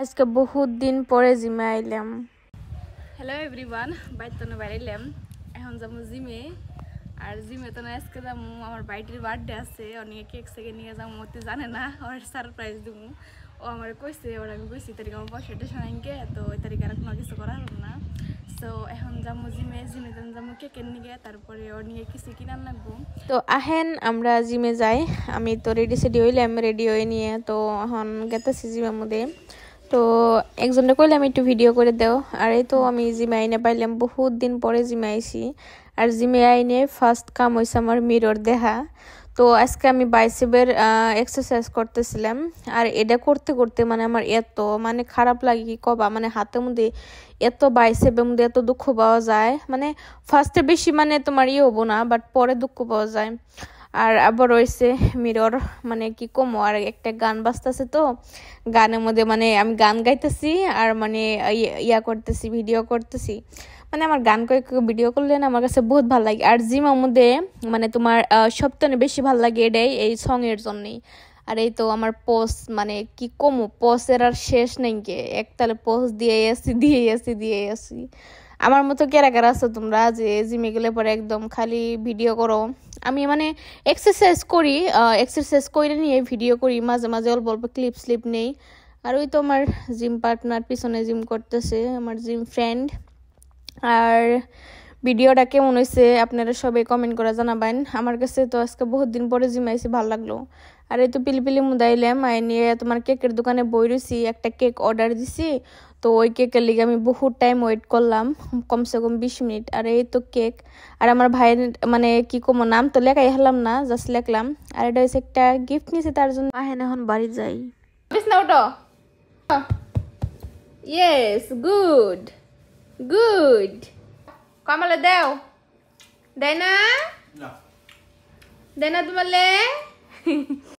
আজকে বহুত দিন পরে জিমে আইলাম। হ্যালো এভরিওয়ান, বাইরে তো বাইরাইলাম, এখন যাবো জিমে। আর জিমে তো আজকে যাবো, আমার বাইটির বার্থডে আছে, অনেক কেক সেকে নিয়ে যাবো, মতে জানে না, ওর সারপ্রাইজ দেবো। ও আমার কইছে, ওর আমি কইছি তারিখ আমার পয়সা টেশন আনকে, তো ওই তারিখে আর কোনো কিছু করা হলো না। সো এখন যাবো জিমে যাবো কেকের নিয়ে, তারপরে ওর নিয়ে কিছু কিনার লাগবো। তো আহেন আমরা জিমে যাই। আমি তো রেডি সেডি হইলাম, রেডি হয়ে নিয়ে তো এখন গেতেছি জিমের মধ্যে। তো একজনকে কইলাম একটু ভিডিও করে দাও। আর এই তো আমি জিমে আইনে পাইলাম, বহুত দিন পরে জিমে আইছি। আর জিমে আইনে ফার্স্ট কাম হয়েছে আমার মিরর দেখা। তো আজকে আমি বাইসেপের এক্সারসাইজ করতেছিলাম। আর এটা করতে করতে মানে আমার এত মানে খারাপ লাগে কি কবা, মানে হাতের মধ্যে এত বাইসেপের মধ্যে এত দুঃখ পাওয়া যায়। মানে ফার্স্টে বেশি মানে তোমার হবো না, বাট পরে দুঃখ পাওয়া যায়। আর আবার রয়েছে মিরর, মানে কি কমো, আর একটা গান বাজতেছে, তো গানের মধ্যে মানে আমি গান গাইতেছি আর মানে ইয়া করতেছি, ভিডিও করতেছি। মানে আমার গান কয়েক ভিডিও করলে না আমার কাছে বহুত ভালো লাগে। আর জিমের মধ্যে মানে তোমার সবথেকে বেশি ভালো লাগে এটাই, এই সং এর জন্যই। আর এই তো আমার পোস্ট, মানে কি কমো, পোস্টের আর শেষ নেই, কে একতালে পোস্ট দিয়ে আসি। আমার মতো কেরা কেরা আছো তোমরা যে জিমে গেলে পরে একদম খালি ভিডিও করো? আমি মানে এক্সারসাইজ করে নিয়ে ভিডিও করি, মাঝে মাঝে অল্প অল্প স্লিপ নেই। আর ওই তো আমার জিম পার্টনার পিছনে জিম করতেছে, আমার জিম ফ্রেন্ড। আর ভিডিওটা কেমন হয়েছে আপনারা সবাই কমেন্ট করে জানাবেন। আমার কাছে তো আজকে বহুত দিন পরে জিম আইছি, ভালো লাগলো। আর এই তো পিলিপিলি মুদাইলাম, আই নিয়ে তোমার কেকের দোকানে বই রয়েছি, একটা কেক অর্ডার দিছি। তো ওই কেকের লিগে আমি বহুত টাইম ওয়েট করলাম, কমসে কম 20 মিনিট। আর এই তো কেক। আর আমার ভাইয়ের মানে কি কম নাম তো লেখাই হলাম না, জাস্ট লেখলাম। আর এটা হচ্ছে একটা গিফট নিয়েছে তার জন্য। আহেন এখন বাড়ি যাই। না ওটো, ইয়েস, গুড গুড। কমলে দেও, দেয় না, দেয় না তোমালে।